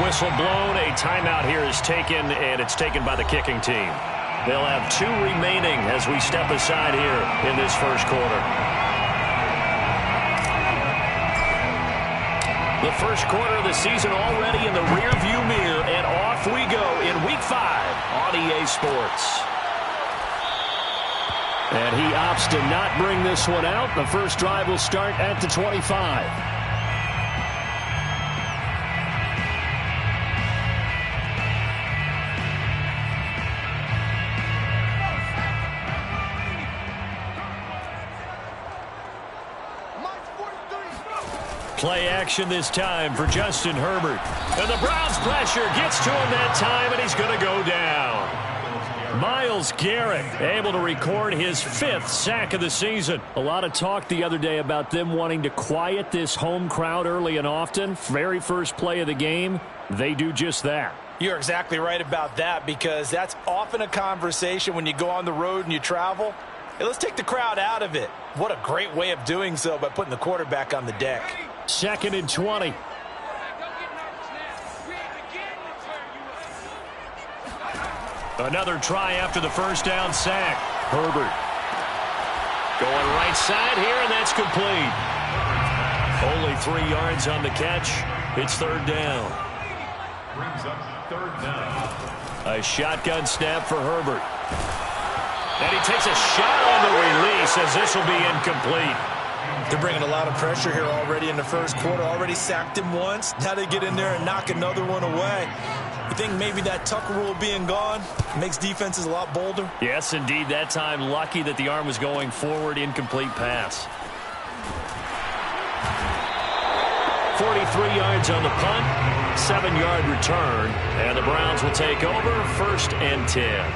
whistle blown. A timeout here is taken, and it's taken by the kicking team. They'll have 2 remaining as we step aside here in this first quarter. The first quarter of the season already in the rearview mirror, and off we go in Week 5 on EA Sports. And he opts to not bring this one out. The first drive will start at the 25. Play action this time for Justin Herbert. And the Browns pressure gets to him that time, and he's going to go down. Myles Garrett able to record his 5th sack of the season. A lot of talk the other day about them wanting to quiet this home crowd early and often. Very first play of the game, they do just that. You're exactly right about that, because that's often a conversation when you go on the road and you travel. Hey, let's take the crowd out of it. What a great way of doing so by putting the quarterback on the deck. 2nd and 20. Another try after the first down sack. Herbert going right side here, and that's complete. Only 3 yards on the catch. It's 3rd down. Brings up 3rd down. A shotgun snap for Herbert. And he takes a shot on the release, as this will be incomplete. They're bringing a lot of pressure here already in the first quarter. Already sacked him once. Now they get in there and knock another one away. You think maybe that Tucker rule being gone makes defenses a lot bolder? Yes, indeed. That time, lucky that the arm was going forward. Incomplete pass. 43 yards on the punt. 7-yard return. And the Browns will take over 1st and 10.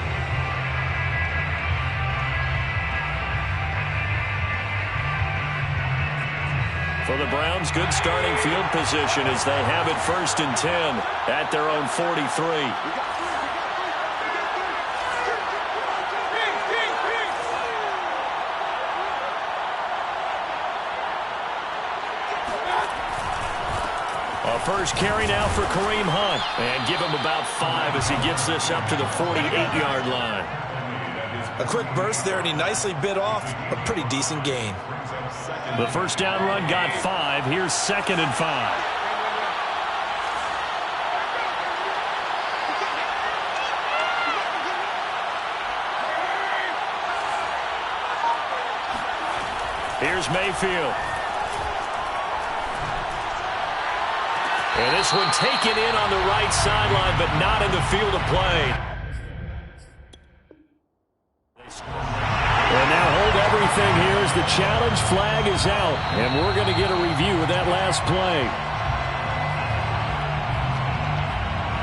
For the Browns, good starting field position as they have it 1st and 10 at their own 43. A first carry now for Kareem Hunt, and give him about 5 as he gets this up to the 48-yard line. A quick burst there, and he nicely bit off a pretty decent gain. The first down run got 5. Here's 2nd and 5. Here's Mayfield. And this one taken in on the right sideline, but not in the field of play. And now hold everything here as the challenge flag is out. And we're going to get a review of that last play.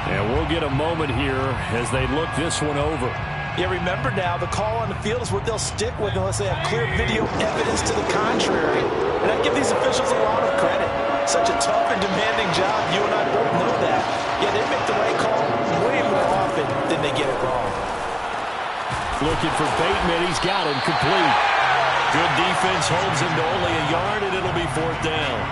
And we'll get a moment here as they look this one over. Yeah, remember now, the call on the field is what they'll stick with unless they have clear video evidence to the contrary. And I give these officials a lot of credit. Such a tough and demanding job. You and I both know that. Yeah, they make the right call way more often than they get it wrong. Looking for Bateman. He's got him complete. Good defense holds him to only a yard, and it'll be 4th down.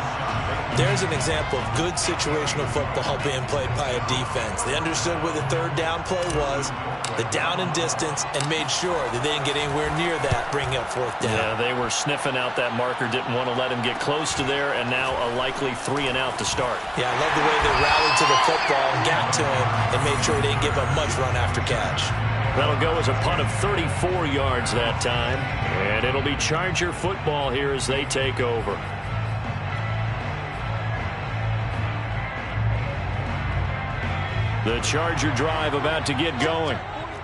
There's an example of good situational football being played by a defense. They understood where the 3rd down play was, the down and distance, and made sure that they didn't get anywhere near that, bringing up 4th down. Yeah, they were sniffing out that marker, didn't want to let him get close to there, and now a likely 3 and out to start. Yeah, I love the way they rallied to the football and got to him and made sure they didn't give up much run after catch. That'll go as a punt of 34 yards that time. And it'll be Charger football here as they take over. The Charger drive about to get going.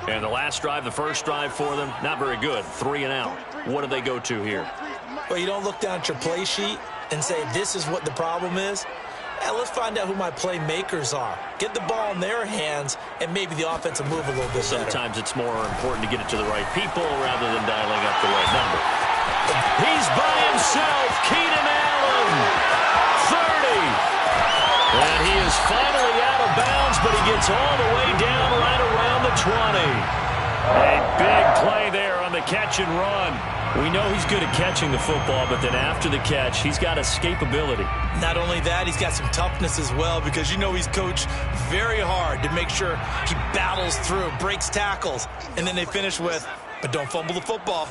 And the last drive, the first drive for them, not very good. 3 and out. What do they go to here? Well, you don't look down at your play sheet and say, this is what the problem is. Let's find out who my playmakers are. Get the ball in their hands, and maybe the offense will move a little bit better. Sometimes it's more important to get it to the right people rather than dialing up the right number. He's by himself. Keenan Allen, 30. And he is finally out of bounds, but he gets all the way down right around the 20. A big play there on on the catch and run. We know he's good at catching the football, but then after the catch, he's got escapability. Not only that, he's got some toughness as well, because you know he's coached very hard to make sure he battles through, breaks tackles, and then they finish with, but don't fumble the football.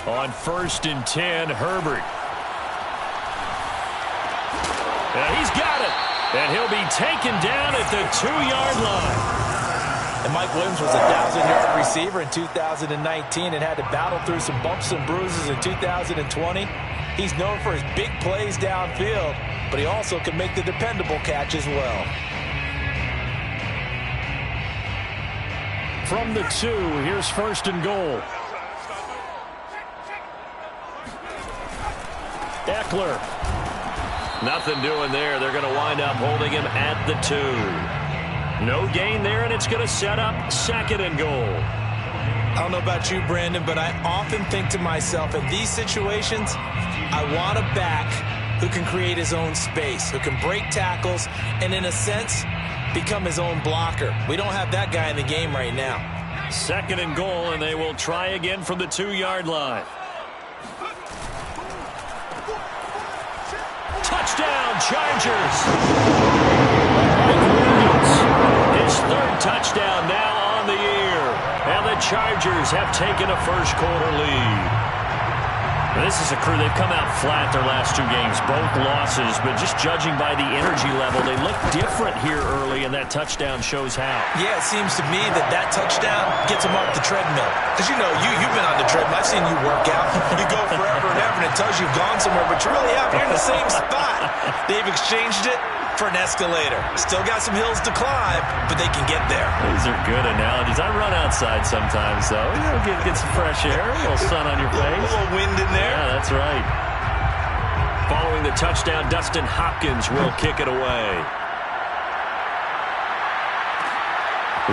On 1st and 10, Herbert. And he's got it. And he'll be taken down at the 2-yard line. And Mike Williams was a 1,000-yard receiver in 2019 and had to battle through some bumps and bruises in 2020. He's known for his big plays downfield, but he also can make the dependable catch as well. From the 2, here's 1st and goal. Eckler. Nothing doing there. They're going to wind up holding him at the 2. No gain there, and it's going to set up 2nd and goal. I don't know about you, Brandon, but I often think to myself, in these situations, I want a back who can create his own space, who can break tackles, and in a sense, become his own blocker. We don't have that guy in the game right now. 2nd and goal, and they will try again from the 2-yard line. Touchdown, Chargers! His 3rd touchdown now on the year. And the Chargers have taken a first-quarter lead. This is a crew, they've come out flat their last 2 games, both losses, but just judging by the energy level, they look different here early, and that touchdown shows how. Yeah, it seems to me that touchdown gets them off the treadmill. Because, you know, you've been on the treadmill. I've seen you work out. You go forever and ever, and it tells you've gone somewhere, but you really haven't. You're in the same spot. They've exchanged it for an escalator. Still got some hills to climb, but they can get there. These are good analogies. I run outside sometimes, though. You know, get some fresh air, a little sun on your face. A little wind in there. Yeah, that's right. Following the touchdown, Dustin Hopkins will kick it away.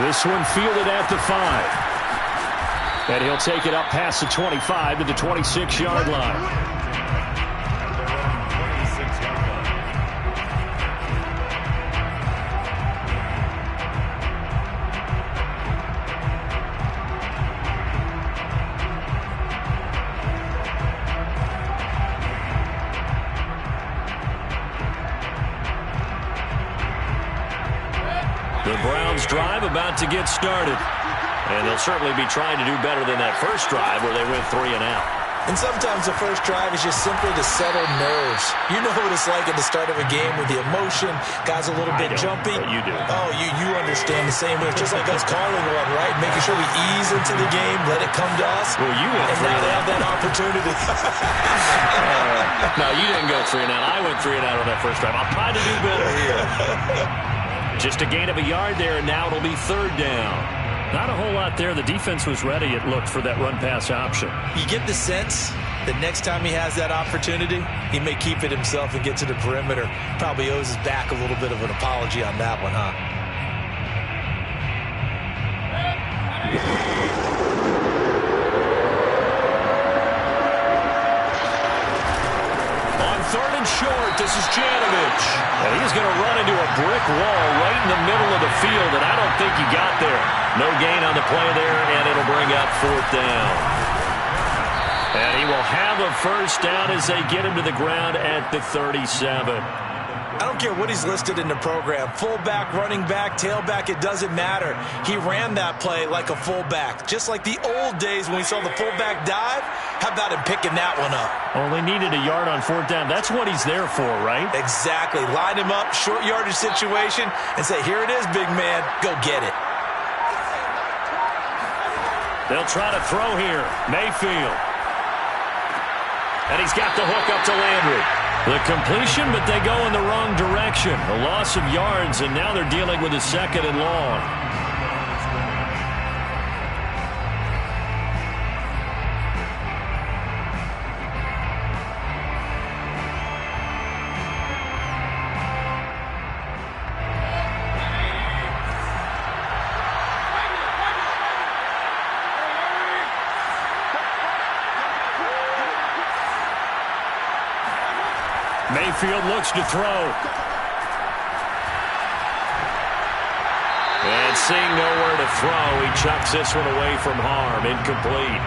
This one fielded at the 5. And he'll take it up past the 25 to the 26-yard line. The Browns drive about to get started. And they'll certainly be trying to do better than that first drive where they went 3 and out. And sometimes the first drive is just simply to settle nerves. You know what it's like at the start of a game with the emotion. Guys a little bit jumpy. You do. Oh, you understand the same way. It's just like us calling one, right? Making sure we ease into the game, let it come to us. Well, you went 3 and out. And now they have that opportunity. No, you didn't go 3 and out. I went 3 and out on that first drive. I'll try to do better here. Just a gain of a yard there, and now it'll be 3rd down. Not a whole lot there. The defense was ready, it looked, for that run-pass option. You get the sense that next time he has that opportunity, he may keep it himself and get to the perimeter. Probably owes his back a little bit of an apology on that one, huh? On 3rd and short, this is Janovich. And he's going to run into a brick wall right in the middle of the field, and I don't think he got there. No gain on the play there, and it'll bring up 4th down. And he will have a first down as they get him to the ground at the 37. I don't care what he's listed in the program. Fullback, running back, tailback, it doesn't matter. He ran that play like a fullback. Just like the old days when we saw the fullback dive. How about him picking that one up? Oh, they needed a yard on 4th down. That's what he's there for, right? Exactly. Line him up, short yardage situation, and say, here it is, big man. Go get it. They'll try to throw here. Mayfield. And he's got the hook up to Landry. The completion, but they go in the wrong direction. A loss of yards, and now they're dealing with a 2nd and long. Mayfield looks to throw. And seeing nowhere to throw, he chucks this one away from harm. Incomplete.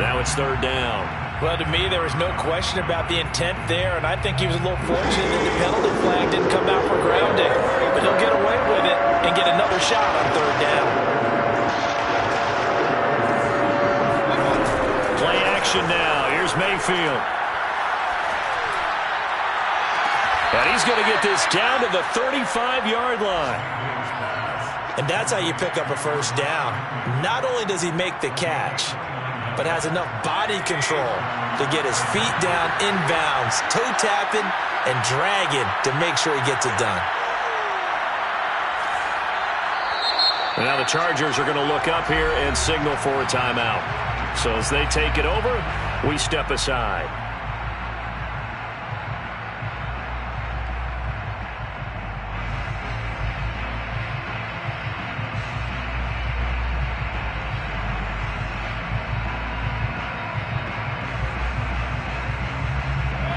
Now it's third down. Well, to me, there was no question about the intent there, and I think he was a little fortunate that the penalty flag didn't come out for grounding. But he'll get away with it and get another shot on third down. Play action now. Here's Mayfield. And he's going to get this down to the 35-yard line. And that's how you pick up a first down. Not only does he make the catch, but has enough body control to get his feet down inbounds, toe tapping and dragging to make sure he gets it done. And now the Chargers are going to look up here and signal for a timeout. So as they take it over, we step aside.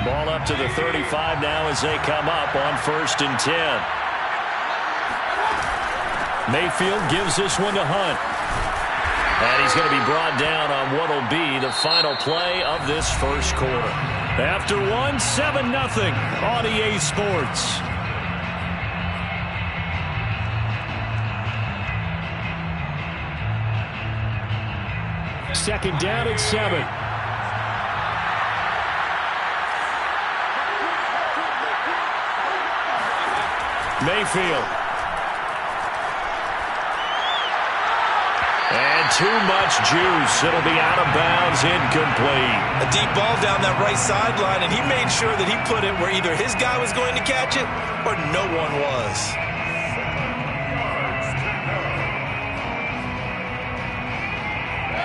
Ball up to the 35 now as they come up on 1st and 10. Mayfield gives this one to Hunt. And he's going to be brought down on what will be the final play of this first quarter. After 7-0 on EA Sports. Second down at 7. Mayfield. And too much juice. It'll be out of bounds, incomplete. A deep ball down that right sideline, and he made sure that he put it where either his guy was going to catch it or no one was.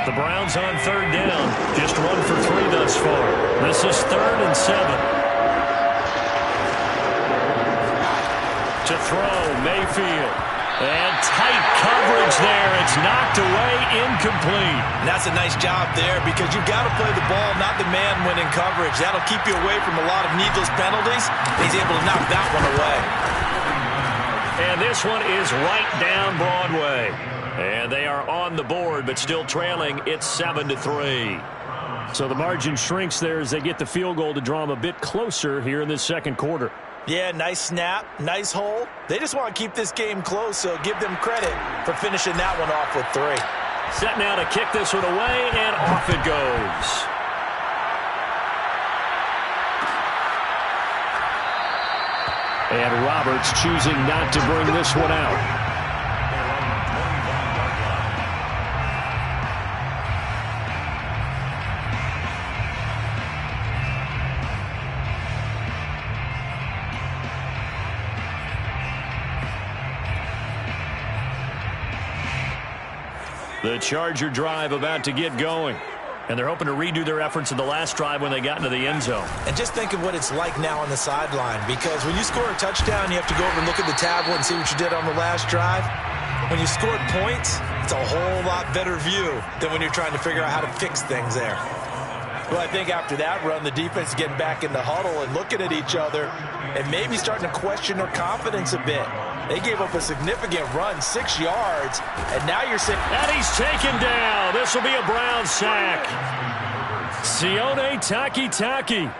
The Browns on third down. Just 1 for 3 thus far. This is 3rd and 7. To throw, Mayfield. And tight coverage there. It's knocked away, incomplete. And that's a nice job there because you've got to play the ball, not the man when in coverage. That'll keep you away from a lot of needless penalties. He's able to knock that one away. And this one is right down Broadway. And they are on the board, but still trailing. It's 7-3. So the margin shrinks there as they get the field goal to draw them a bit closer here in this second quarter. Yeah, nice snap, nice hole. They just want to keep this game close, so give them credit for finishing that one off with 3. Set now to kick this one away, and off it goes. And Roberts choosing not to bring this one out. The Charger drive about to get going. And they're hoping to redo their efforts in the last drive when they got into the end zone. And just think of what it's like now on the sideline. Because when you score a touchdown, you have to go over and look at the tablet and see what you did on the last drive. When you scored points, it's a whole lot better view than when you're trying to figure out how to fix things there. Well, I think after that run, the defense is getting back in the huddle and looking at each other and maybe starting to question their confidence a bit. They gave up a significant run, 6 yards, and now you're saying... And he's taken down. This will be a Brown sack. Sione Takitaki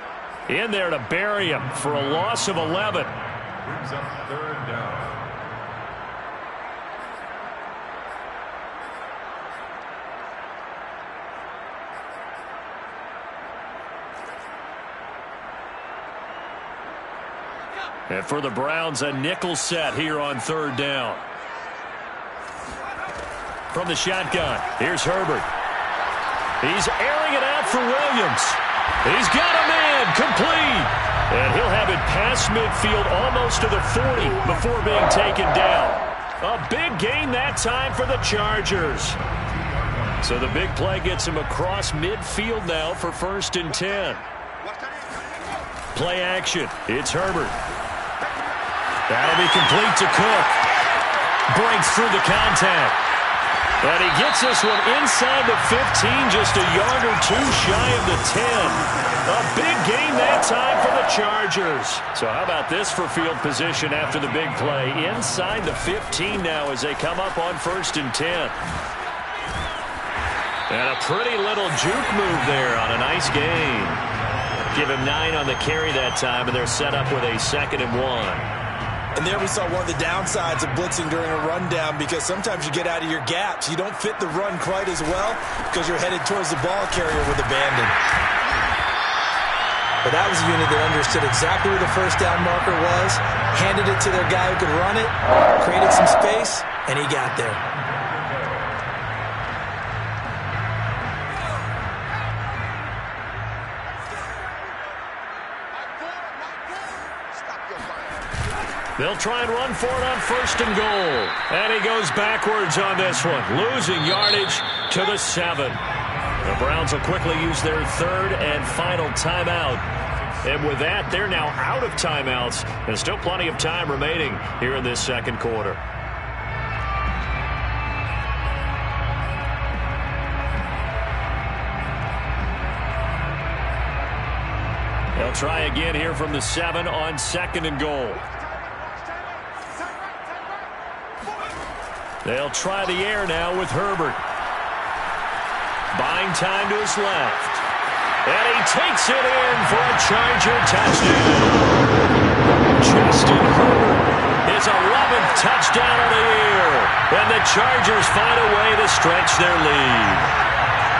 in there to bury him for a loss of 11. Brings up third down. And for the Browns, a nickel set here on third down. From the shotgun, here's Herbert. He's airing it out for Williams. He's got him in, complete. And he'll have it past midfield almost to the 40 before being taken down. A big gain that time for the Chargers. So the big play gets him across midfield now for 1st and 10. Play action. It's Herbert. That'll be complete to Cook. Breaks through the contact. And he gets this one inside the 15, just a yard or two shy of the 10. A big gain that time for the Chargers. So how about this for field position after the big play? Inside the 15 now as they come up on 1st and 10. And a pretty little juke move there on a nice gain. Give him 9 on the carry that time, and they're set up with a 2nd and 1. And there we saw one of the downsides of blitzing during a rundown, because sometimes you get out of your gaps. You don't fit the run quite as well because you're headed towards the ball carrier with abandon. But that was a unit that understood exactly where the first down marker was, handed it to their guy who could run it, created some space, and he got there. They'll try and run for it on 1st and goal. And he goes backwards on this one, losing yardage to the 7. The Browns will quickly use their 3rd and final timeout. And with that, they're now out of timeouts. There's still plenty of time remaining here in this 2nd quarter. They'll try again here from the 7 on 2nd and goal. They'll try the air now with Herbert. Buying time to his left. And he takes it in for a Charger touchdown. Justin Herbert, his 11th touchdown of the year. And the Chargers find a way to stretch their lead.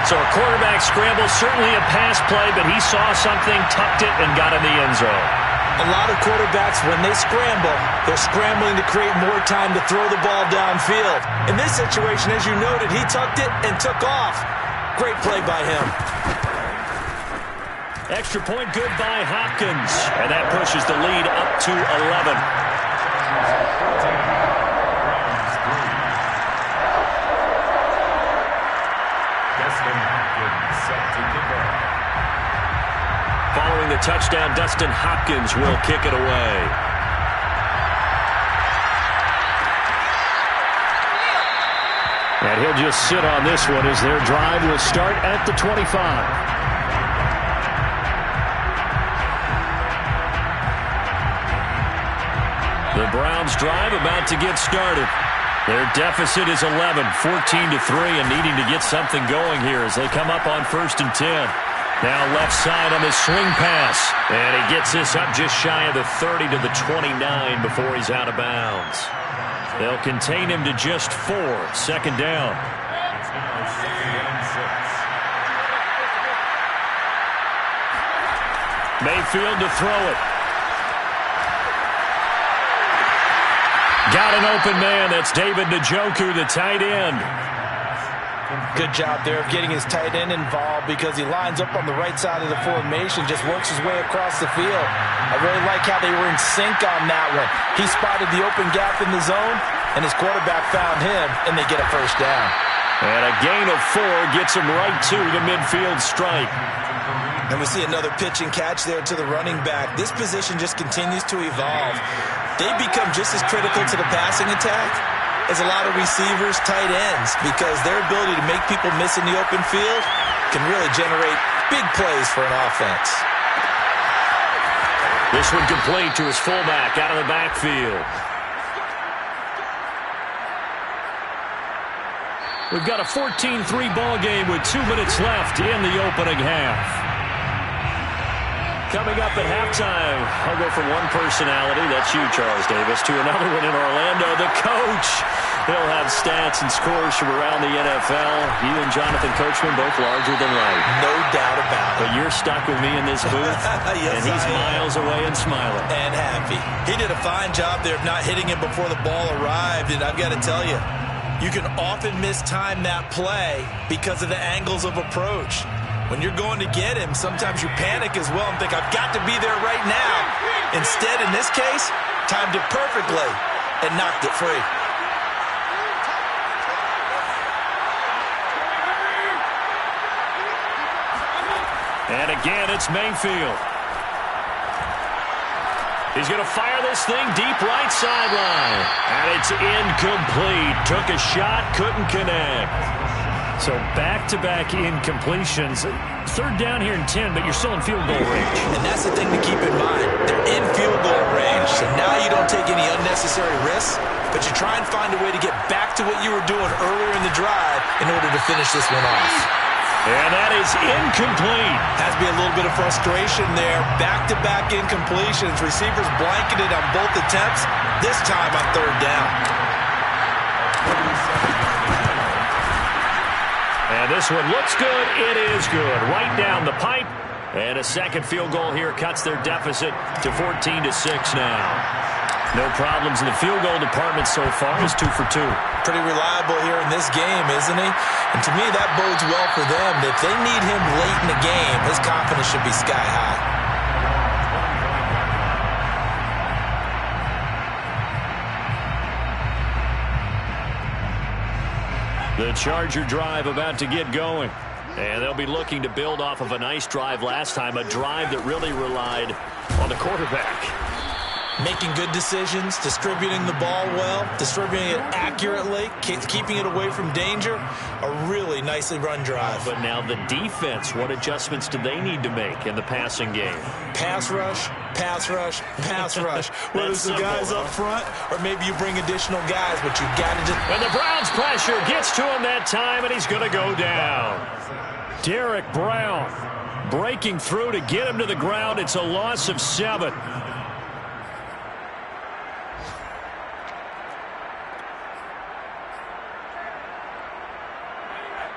So a quarterback scramble, certainly a pass play, but he saw something, tucked it, and got in the end zone. A lot of quarterbacks, when they scramble, they're scrambling to create more time to throw the ball downfield. In this situation, as you noted, he tucked it and took off. Great play by him. Extra point good by Hopkins. And that pushes the lead up to 11. Following the touchdown, Dustin Hopkins will kick it away. And he'll just sit on this one as their drive will start at the 25. The Browns drive about to get started. Their deficit is 11, 14-3, and needing to get something going here as they come up on 1st and 10. Now left side on the swing pass. And he gets this up just shy of the 30 to the 29 before he's out of bounds. They'll contain him to just 4, 2nd down. Mayfield to throw it. Got an open man. That's David Njoku, the tight end. Good job there of getting his tight end involved, because he lines up on the right side of the formation, just works his way across the field. I really like how they were in sync on that one. He spotted the open gap in the zone, and his quarterback found him, and they get a 1st down. And a gain of 4 gets him right to the midfield stripe. And we see another pitch and catch there to the running back. This position just continues to evolve. They become just as critical to the passing attack as a lot of receivers, tight ends, because their ability to make people miss in the open field can really generate big plays for an offense. This one complete to his fullback out of the backfield. We've got a 14-3 ball game with 2 minutes left in the opening half. Coming up at halftime, I'll go from one personality, that's you, Charles Davis, to another one in Orlando, the coach. He'll have stats and scores from around the NFL. You and Jonathan Coachman both larger than life. No doubt about it. But you're stuck with me in this booth, yes, and he's miles away and smiling. And happy. He did a fine job there of not hitting him before the ball arrived, and I've got to tell you, you can often mistime that play because of the angles of approach. When you're going to get him, sometimes you panic as well and think, I've got to be there right now. Instead, in this case, timed it perfectly and knocked it free. And again, it's Mayfield. He's going to fire this thing deep right sideline. And it's incomplete. Took a shot, couldn't connect. So back-to-back incompletions. Third down here in 10, but you're still in field goal range. And that's the thing to keep in mind. They're in field goal range, so now you don't take any unnecessary risks, but you try and find a way to get back to what you were doing earlier in the drive in order to finish this one off. And that is incomplete. Has to be a little bit of frustration there. Back-to-back incompletions. Receivers blanketed on both attempts, this time on third down. And this one looks good. It is good. Right down the pipe. And a second field goal here cuts their deficit to 14-6 now. No problems in the field goal department so far. He's 2 for 2. Pretty reliable here in this game, isn't he? And to me, that bodes well for them. If they need him late in the game, his confidence should be sky high. The Charger drive about to get going. And they'll be looking to build off of a nice drive last time, a drive that really relied on the quarterback. Making good decisions, distributing the ball well, distributing it accurately, keeping it away from danger. A really nicely run drive. But now the defense, what adjustments do they need to make in the passing game? Pass rush, pass rush, pass rush. Whether it's the guys up front or maybe you bring additional guys, but you've got to just... And the Browns pressure gets to him that time, and he's going to go down. Derek Brown breaking through to get him to the ground. It's a loss of 7.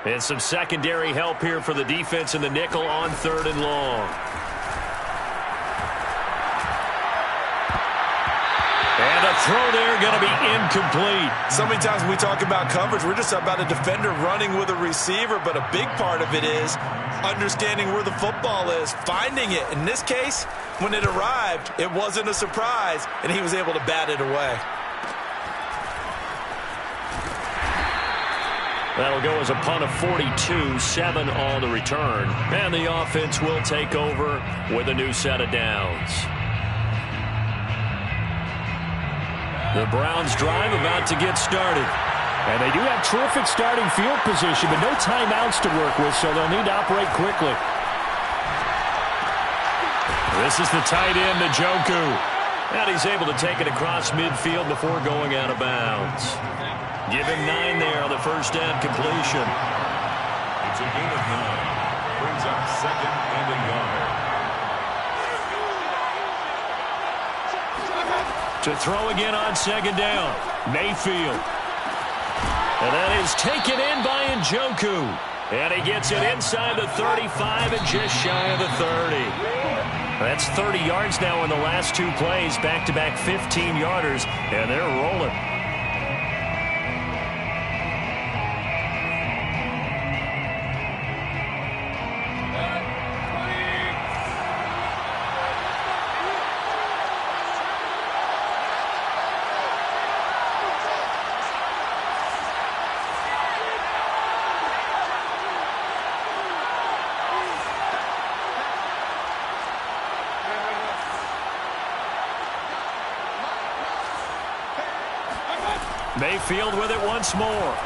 And some secondary help here for the defense in the nickel on 3rd and long. And a throw there going to be incomplete. So many times when we talk about coverage, we're just about a defender running with a receiver, but a big part of it is understanding where the football is, finding it. In this case, when it arrived, it wasn't a surprise, and he was able to bat it away. That'll go as a punt of 42, 7 on the return. And the offense will take over with a new set of downs. The Browns drive about to get started. And they do have terrific starting field position, but no timeouts to work with, so they'll need to operate quickly. This is the tight end, Njoku. And he's able to take it across midfield before going out of bounds. Give him 9 there on the first down completion. It's a gain of 9. Brings up 2nd and a yard. To throw again on 2nd down. Mayfield. And that is taken in by Njoku. And he gets it inside the 35 and just shy of the 30. That's 30 yards now in the last 2 plays. Back-to-back 15-yarders. And they're rolling. Mayfield with it once more.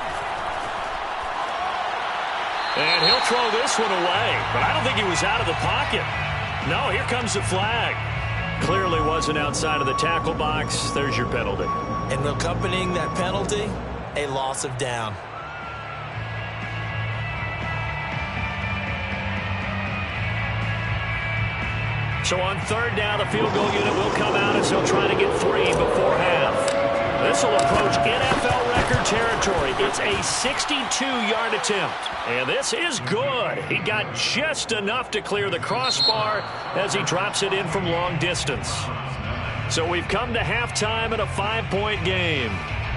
And he'll throw this one away. But I don't think he was out of the pocket. No, here comes the flag. Clearly wasn't outside of the tackle box. There's your penalty. And accompanying that penalty, a loss of down. So on 3rd down, the field goal unit will come out as they'll try to get 3 before half. This will approach NFL record territory. It's a 62-yard attempt. And this is good. He got just enough to clear the crossbar as he drops it in from long distance. So we've come to halftime in a 5-point game.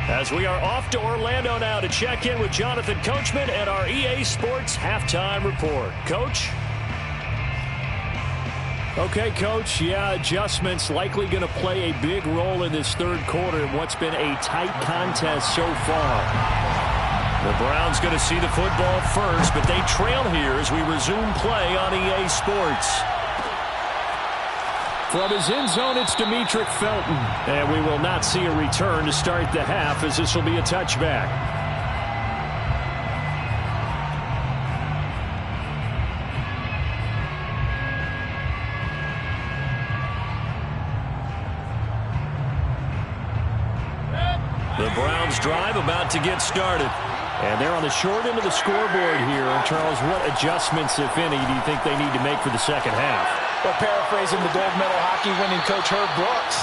As we are off to Orlando now to check in with Jonathan Coachman at our EA Sports Halftime Report. Coach? Okay, Coach, adjustments likely going to play a big role in this 3rd quarter in what's been a tight contest so far. The Browns going to see the football first, but they trail here as we resume play on EA Sports. From his end zone, it's Demetric Felton. And we will not see a return to start the half, as this will be a touchback. The Browns drive about to get started. And they're on the short end of the scoreboard here. Charles, what adjustments, if any, do you think they need to make for the second half? Well, paraphrasing the gold medal hockey winning coach Herb Brooks,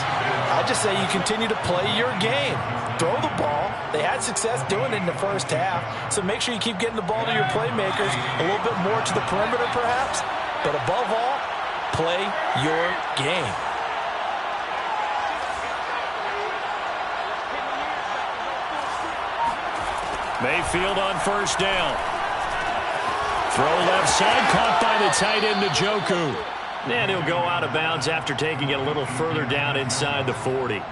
I just say you continue to play your game. Throw the ball. They had success doing it in the first half, so make sure you keep getting the ball to your playmakers, a little bit more to the perimeter perhaps, but above all, play your game. Mayfield on first down. Throw left side, caught by the tight end Njoku. And he'll go out of bounds after taking it a little further down inside the 40.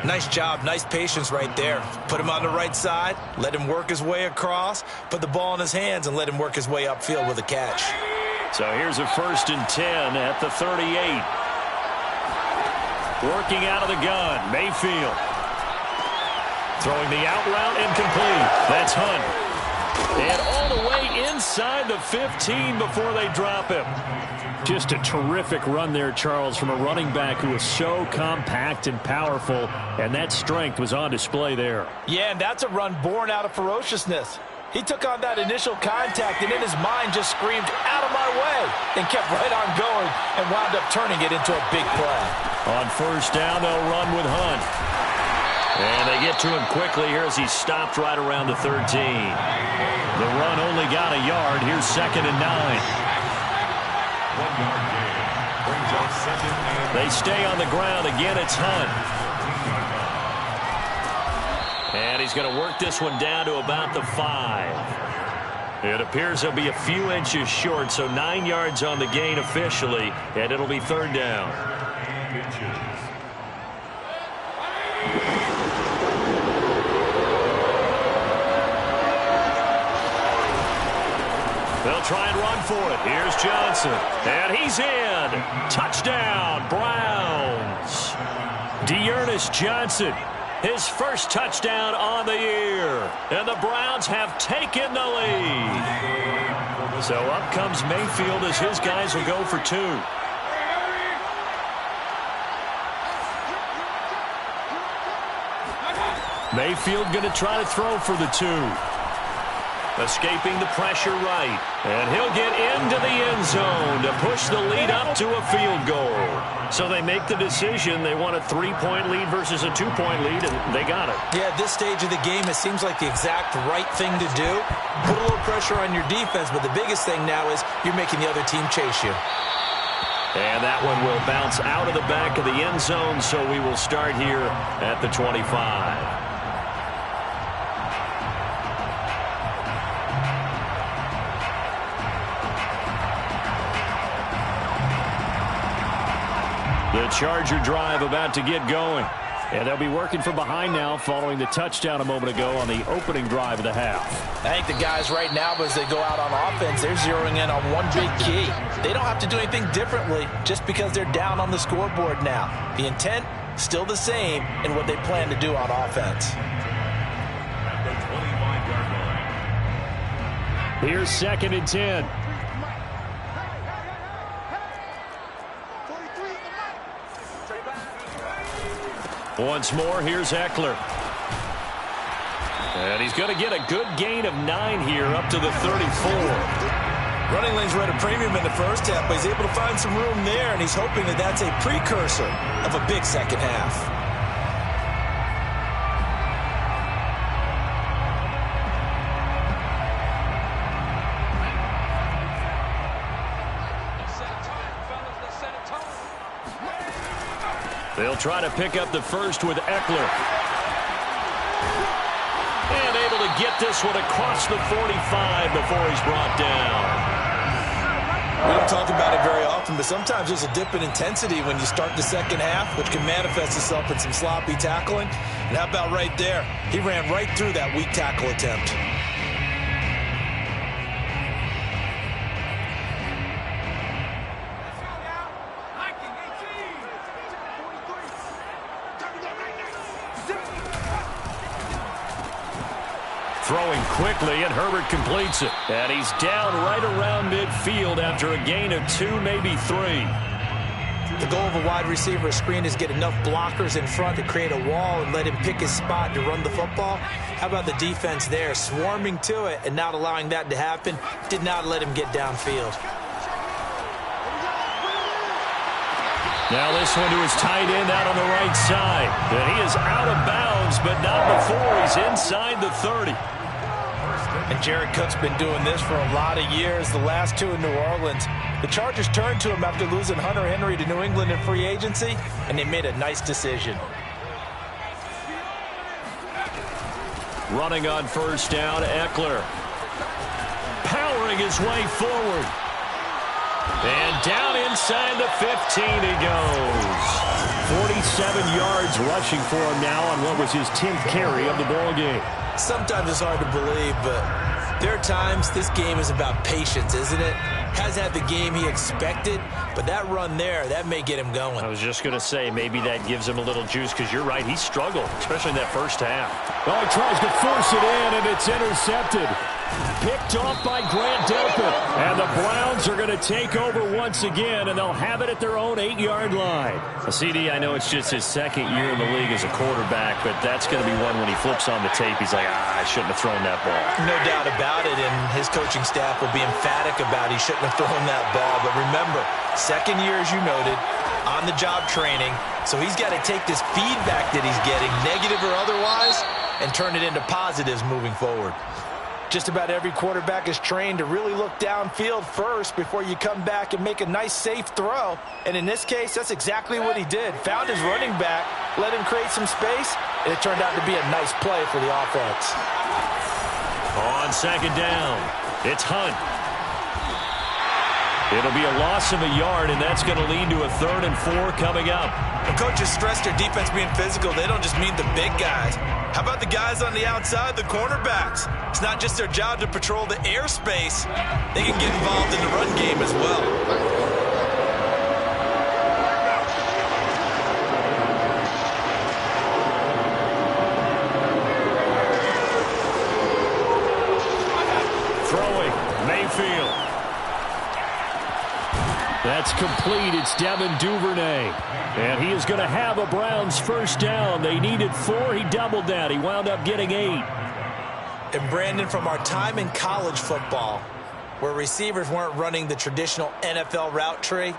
Nice job, nice patience right there. Put him on the right side, let him work his way across, put the ball in his hands, and let him work his way upfield with a catch. So here's a 1st and 10 at the 38. Working out of the gun, Mayfield. Throwing the out route, incomplete. That's Hunt. And all the way inside the 15 before they drop him. Just a terrific run there, Charles, from a running back who was so compact and powerful, and that strength was on display there. Yeah, and that's a run born out of ferociousness. He took on that initial contact, and in his mind just screamed, "Out of my way," and kept right on going and wound up turning it into a big play. On first down, they'll run with Hunt. And they get to him quickly here as he stopped right around the 13. The run only got a yard. Here's 2nd and 9. 1 yard gain. Brings up 2nd and... They stay on the ground. Again, it's Hunt. And he's going to work this one down to about the 5. It appears he'll be a few inches short, so 9 yards on the gain officially, and it'll be 3rd down. They'll try and run for it. Here's Johnson. And he's in. Touchdown, Browns. D'Ernest Johnson, his first touchdown on the year. And the Browns have taken the lead. So up comes Mayfield as his guys will go for 2. Mayfield going to try to throw for the 2. Escaping the pressure right. And he'll get into the end zone to push the lead up to a field goal. So they make the decision. They want a 3-point lead versus a 2-point lead, and they got it. Yeah, at this stage of the game, it seems like the exact right thing to do. Put a little pressure on your defense, but the biggest thing now is you're making the other team chase you. And that one will bounce out of the back of the end zone, so we will start here at the 25. The Charger drive about to get going. And they'll be working from behind now following the touchdown a moment ago on the opening drive of the half. I think the guys right now, as they go out on offense, they're zeroing in on one big key. They don't have to do anything differently just because they're down on the scoreboard now. The intent, still the same in what they plan to do on offense. Here's 2nd and 10. Once more, here's Eckler. And he's going to get a good gain of 9 here up to the 34. Running lanes were at a premium in the first half, but he's able to find some room there, and he's hoping that that's a precursor of a big second half. They'll try to pick up the first with Eckler. And able to get this one across the 45 before he's brought down. We don't talk about it very often, but sometimes there's a dip in intensity when you start the second half, which can manifest itself in some sloppy tackling. And how about right there? He ran right through that weak tackle attempt. throwing quickly, and Herbert completes it. And he's down right around midfield after a gain of 2, maybe 3. The goal of a wide receiver screen is get enough blockers in front to create a wall and let him pick his spot to run the football. How about the defense there, swarming to it and not allowing that to happen? Did not let him get downfield. Now this one to his tight end out on the right side. And he is out of bounds, but not before he's inside the 30. And Jared Cook's been doing this for a lot of years, the last 2 in New Orleans. The Chargers turned to him after losing Hunter Henry to New England in free agency, and they made a nice decision. Running on first down, Eckler. Powering his way forward. And down inside the 15 he goes. 47 yards rushing for him now on what was his 10th carry of the ball game. Sometimes it's hard to believe, but there are times this game is about patience, isn't it? Has had the game he expected, but that run there, that may get him going. I was just going to say, maybe that gives him a little juice, because you're right, he struggled, especially in that first half. Oh, he tries to force it in, and it's intercepted. Picked off by Grant Delpit. And the Browns are going to take over once again, and they'll have it at their own 8-yard line. CD, I know it's just his second year in the league as a quarterback, but that's going to be one when he flips on the tape, he's like, I shouldn't have thrown that ball. No doubt about it, and his coaching staff will be emphatic about he shouldn't have thrown that ball. But remember, second year, as you noted, on-the-job training, so he's got to take this feedback that he's getting, negative or otherwise, and turn it into positives moving forward. Just about every quarterback is trained to really look downfield first before you come back and make a nice, safe throw. And in this case, that's exactly what he did. Found his running back, let him create some space, and it turned out to be a nice play for the offense. On second down, it's Hunt. It'll be a loss of a yard, and that's going to lead to a 3rd and 4 coming up. When coaches stress their defense being physical, they don't just mean the big guys. How about the guys on the outside, the cornerbacks? It's not just their job to patrol the airspace. They can get involved in the run game as well. Mayfield. That's complete. It's Devin Duvernay. And he is going to have a Browns first down. They needed 4. He doubled that. He wound up getting 8. And Brandon, from our time in college football, where receivers weren't running the traditional NFL route tree,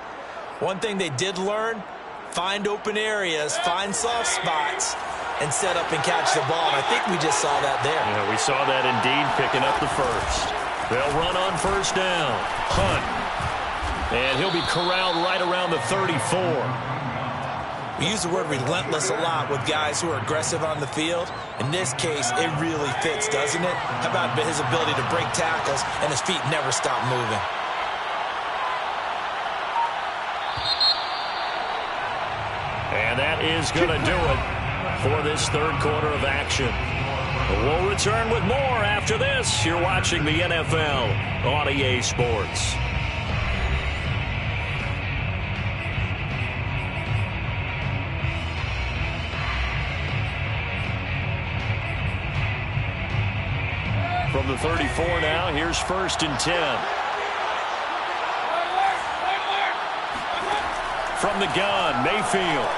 one thing they did learn, find open areas, find soft spots, and set up and catch the ball. And I think we just saw that there. Yeah, we saw that indeed, picking up the first. They'll run on first down. Hunt. And he'll be corralled right around the 34. We use the word relentless a lot with guys who are aggressive on the field. In this case, it really fits, doesn't it? How about his ability to break tackles and his feet never stop moving? And that is going to do it for this third quarter of action. We'll return with more after this. You're watching the NFL on EA Sports. From the 34 now, here's 1st and 10. From the gun, Mayfield.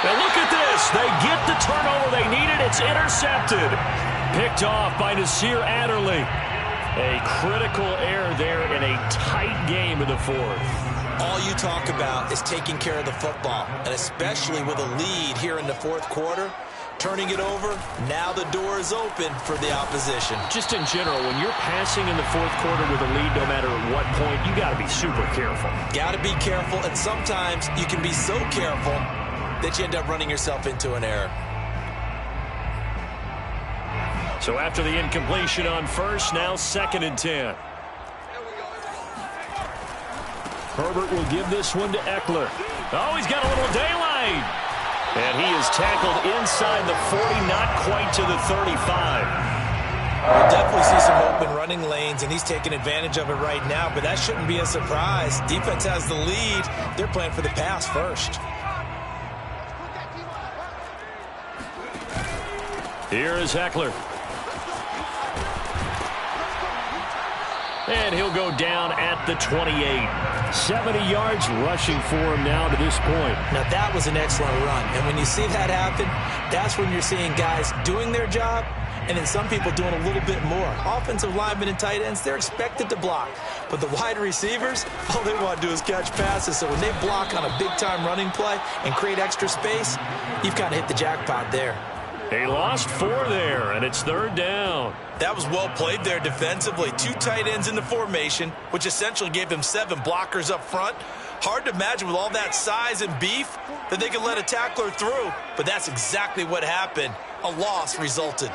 And look at this. They get the turnover they needed. It's intercepted. Picked off by Nasir Adderley. A critical error there in a tight game in the 4th. All you talk about is taking care of the football, and especially with a lead here in the 4th quarter. Turning it over, now the door is open for the opposition. Just in general, when you're passing in the 4th quarter with a lead, no matter at what point, you got to be super careful. Got to be careful, and sometimes you can be so careful that you end up running yourself into an error. So after the incompletion on first, now 2nd and 10. Herbert will give this one to Eckler. Oh, he's got a little daylight. And he is tackled inside the 40, not quite to the 35. We'll definitely see some open running lanes, and he's taking advantage of it right now, but that shouldn't be a surprise. Defense has the lead. They're playing for the pass first. Here is Ekeler. And he'll go down at the 28. 70 yards rushing for him now to this point. Now, that was an excellent run. And when you see that happen, that's when you're seeing guys doing their job and then some people doing a little bit more. Offensive linemen and tight ends, they're expected to block. But the wide receivers, all they want to do is catch passes. So when they block on a big-time running play and create extra space, you've kind of hit the jackpot there. They lost 4 there, and it's 3rd down. That was well played there defensively. 2 tight ends in the formation, which essentially gave them 7 blockers up front. Hard to imagine with all that size and beef that they could let a tackler through, but that's exactly what happened. A loss resulted.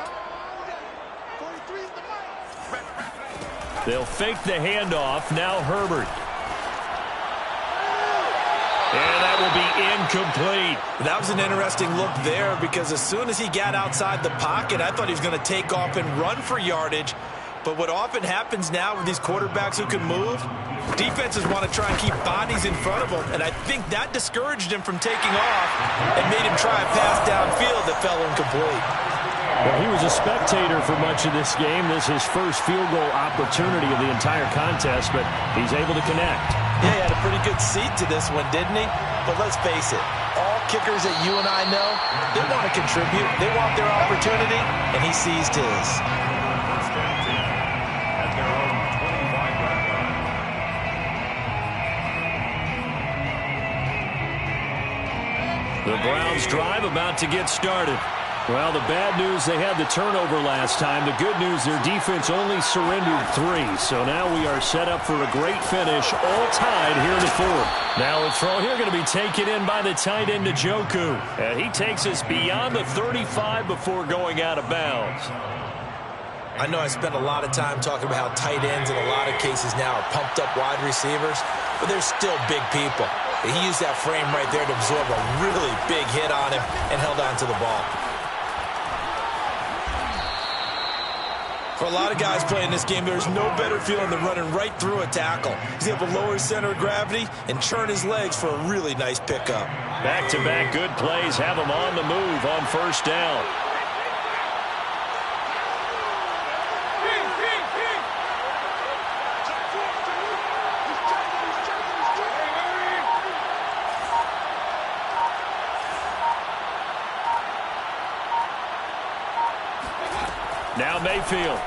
They'll fake the handoff. Now Herbert. And that will be incomplete. That was an interesting look there because as soon as he got outside the pocket, I thought he was going to take off and run for yardage. But what often happens now with these quarterbacks who can move, defenses want to try and keep bodies in front of them. And I think that discouraged him from taking off and made him try a pass downfield that fell incomplete. Well, he was a spectator for much of this game. This is his first field goal opportunity of the entire contest, but he's able to connect. Yeah, he had a pretty good seat to this one, didn't he? But let's face it, all kickers that you and I know, they want to contribute. They want their opportunity, and he seized his. At their own 25-yard line. The Browns drive about to get started. Well, the bad news, they had the turnover last time. The good news, their defense only surrendered 3. So now we are set up for a great finish, all tied here in the 4th. Now a throw here going to be taken in by the tight end, Njoku. And he takes us beyond the 35 before going out of bounds. I know I spent a lot of time talking about how tight ends in a lot of cases now are pumped up wide receivers, but they're still big people. He used that frame right there to absorb a really big hit on him and held on to the ball. For a lot of guys playing this game, there's no better feeling than running right through a tackle. He's able to lower his center of gravity and churn his legs for a really nice pickup. Back-to-back good plays have him on the move on 1st down. Now Mayfield.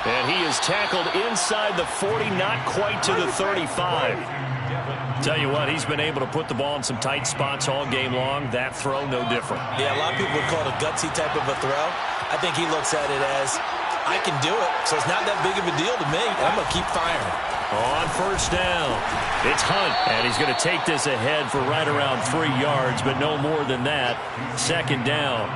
And he is tackled inside the 40, not quite to the 35. Tell you what, he's been able to put the ball in some tight spots all game long. That throw, no different. Yeah, a lot of people would call it a gutsy type of a throw. I think he looks at it as, I can do it, so it's not that big of a deal to me. I'm going to keep firing. On 1st down, it's Hunt, and he's going to take this ahead for right around 3 yards, but no more than that. 2nd down.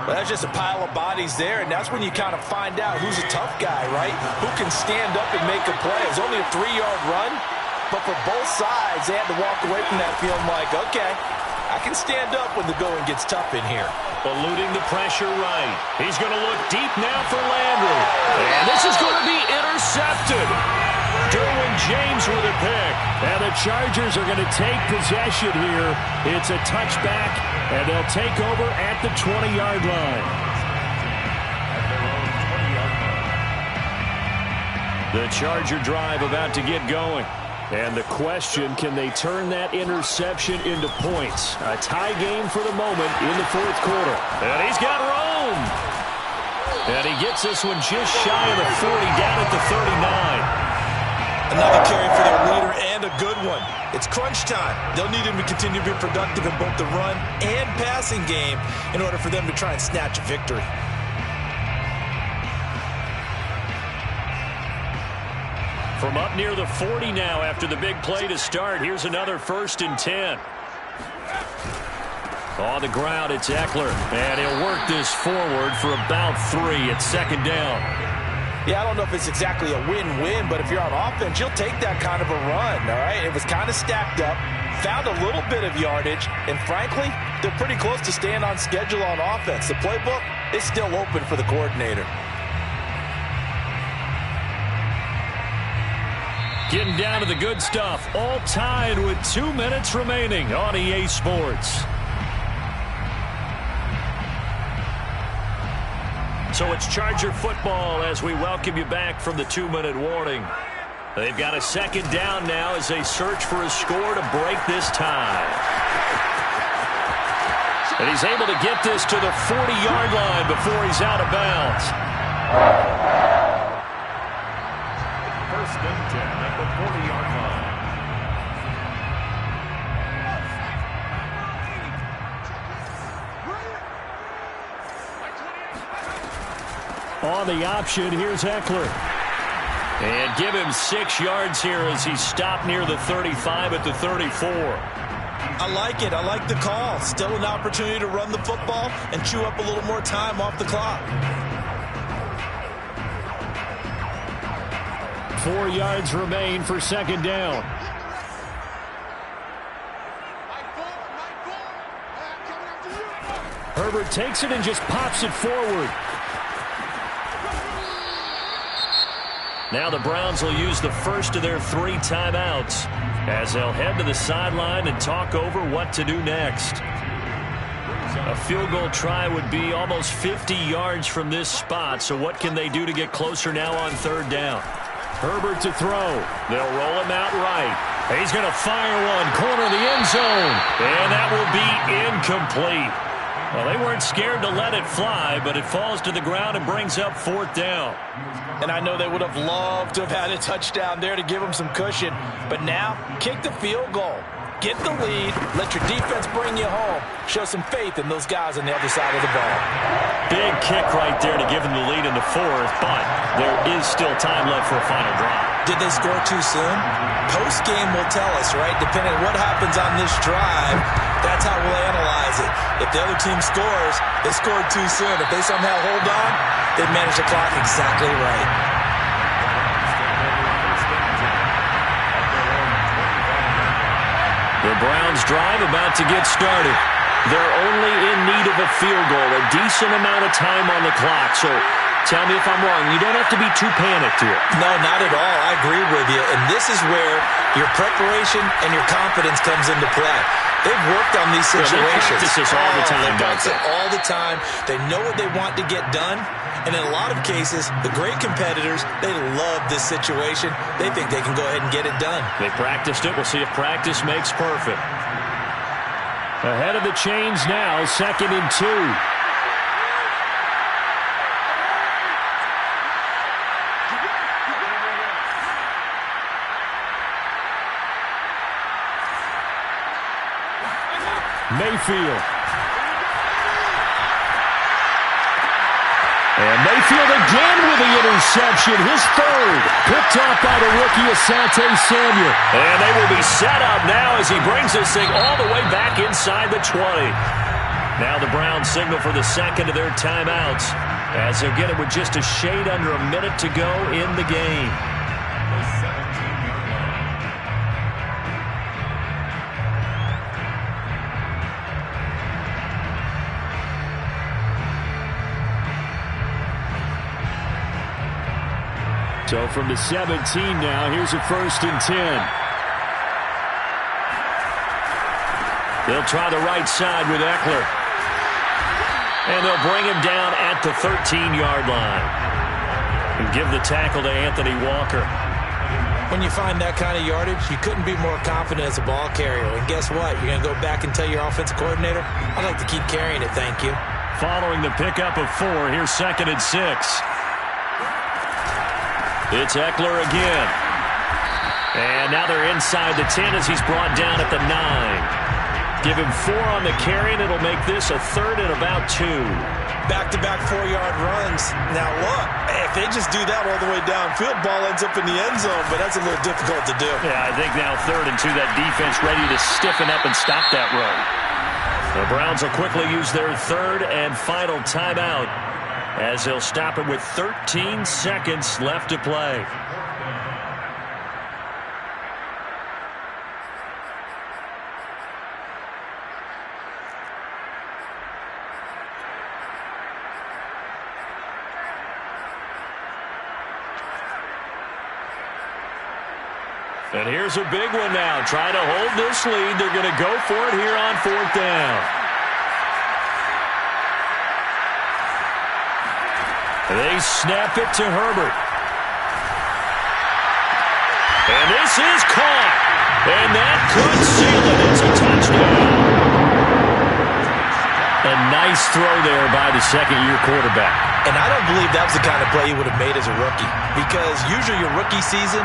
Well, that's just a pile of bodies there, and that's when you kind of find out who's a tough guy, right? Who can stand up and make a play. It's only a 3-yard run, but for both sides, they had to walk away from that feeling like, okay, I can stand up when the going gets tough in here. Eluding the pressure right. He's going to look deep now for Landry. And this is going to be intercepted. Derwin James with a pick. And the Chargers are going to take possession here. It's a touchback, and they'll take over at the 20-yard line. The Charger drive about to get going. And the question, can they turn that interception into points? A tie game for the moment in the 4th quarter. And he's got Rome. And he gets this one just shy of the 40, down at the 39. Another carry for their leader and a good one. It's crunch time. They'll need him to continue to be productive in both the run and passing game in order for them to try and snatch a victory. From up near the 40 now after the big play to start. Here's another 1st and 10. On the ground, it's Ekeler. And he'll work this forward for about 3 at 2nd down. Yeah, I don't know if it's exactly a win-win, but if you're on offense, you'll take that kind of a run, all right? It was kind of stacked up, found a little bit of yardage, and frankly, they're pretty close to staying on schedule on offense. The playbook is still open for the coordinator. Getting down to the good stuff, all tied with 2 minutes remaining on EA Sports. So it's Charger football as we welcome you back from the 2-minute warning. They've got a second down now as they search for a score to break this tie. And he's able to get this to the 40-yard line before he's out of bounds. First and 10 at the 40-yard line. On the option, here's Eckler. And give him 6 yards here as he's stopped near the 35 at the 34. I like it. I like the call. Still an opportunity to run the football and chew up a little more time off the clock. 4 yards remain for second down. Herbert takes it and just pops it forward. Now the Browns will use the first of their 3 timeouts as they'll head to the sideline and talk over what to do next. A field goal try would be almost 50 yards from this spot, so what can they do to get closer now on third down? Herbert to throw. They'll roll him out right. He's going to fire one, corner of the end zone, and that will be incomplete. Well, they weren't scared to let it fly, but it falls to the ground and brings up fourth down. And I know they would have loved to have had a touchdown there to give them some cushion. But now, kick the field goal. Get the lead. Let your defense bring you home. Show some faith in those guys on the other side of the ball. Big kick right there to give them the lead in the fourth, but there is still time left for a final drive. Did they score too soon? Post-game will tell us, right? Depending on what happens on this drive, that's how we'll analyze it. If the other team scores, they scored too soon. If they somehow hold on, they manage the clock exactly right. The Browns drive about to get started. They're only in need of a field goal, a decent amount of time on the clock. So tell me if I'm wrong. You don't have to be too panicked here. No, not at all. I agree with you. And this is where your preparation and your confidence comes into play. They've worked on these situations. They practice this all the time, they practice it all the time. They know what they want to get done. And in a lot of cases, the great competitors, they love this situation. They think they can go ahead and get it done. They practiced it. We'll see if practice makes perfect. Ahead of the chains now, 2nd and 2. Mayfield. And Mayfield again with the interception, his third, picked off by the rookie Asante Samuel. And they will be set up now as he brings this thing all the way back inside the 20. Now the Browns signal for the second of their timeouts as they'll get it with just a shade under a minute to go in the game. So from the 17 now, here's a 1st and 10. They'll try the right side with Eckler. And they'll bring him down at the 13-yard line. And give the tackle to Anthony Walker. When you find that kind of yardage, you couldn't be more confident as a ball carrier. And guess what? You're going to go back and tell your offensive coordinator, I'd like to keep carrying it, thank you. Following the pickup of 4, here's 2nd and 6. It's Eckler again. And now they're inside the 10 as he's brought down at the 9. Give him 4 on the carry, and it'll make this a 3rd and about 2. Back-to-back 4-yard runs. Now, look, if they just do that all the way downfield, ball ends up in the end zone, but that's a little difficult to do. Yeah, I think now 3rd and 2, that defense ready to stiffen up and stop that run. The Browns will quickly use their 3rd and final timeout as they'll stop it with 13 seconds left to play. And here's a big one now. Trying to hold this lead. They're going to go for it here on 4th down. They snap it to Herbert. And this is caught. And that could seal it. It's a touchdown. A nice throw there by the second-year quarterback. And I don't believe that was the kind of play he would have made as a rookie, because usually your rookie season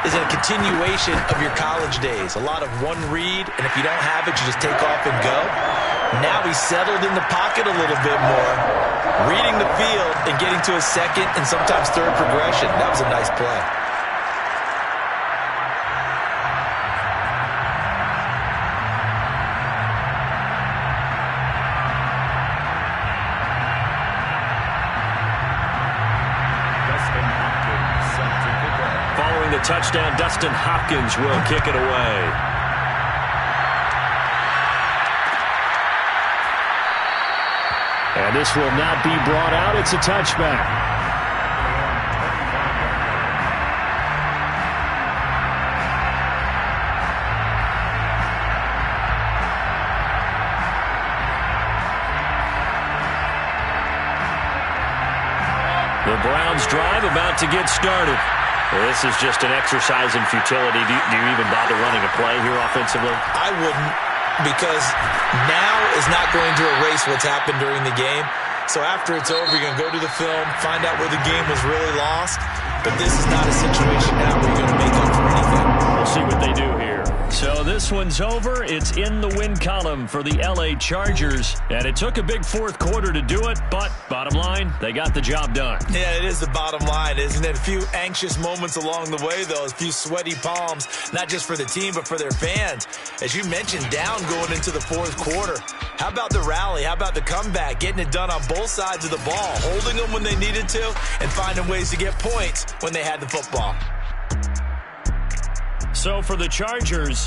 is a continuation of your college days. A lot of one read, and if you don't have it, you just take off and go. Now he's settled in the pocket a little bit more, reading the field and getting to a second and sometimes third progression. That was a nice play. Following the touchdown, Dustin Hopkins will kick it away. And this will not be brought out. It's a touchback. The Browns drive about to get started. This is just an exercise in futility. Do you even bother running a play here offensively? I wouldn't, because now is not going to erase what's happened during the game. So after it's over, you're going to go to the film, find out where the game was really lost. But this is not a situation now where you're going to make up for anything. We'll see what they do here. So this one's over. It's in the win column for the L.A. Chargers. And it took a big fourth quarter to do it, but bottom line, they got the job done. Yeah, it is the bottom line, isn't it? A few anxious moments along the way, though. A few sweaty palms, not just for the team, but for their fans. As you mentioned, down going into the fourth quarter. How about the rally? How about the comeback? Getting it done on both sides of the ball, holding them when they needed to, and finding ways to get points when they had the football. So for the Chargers,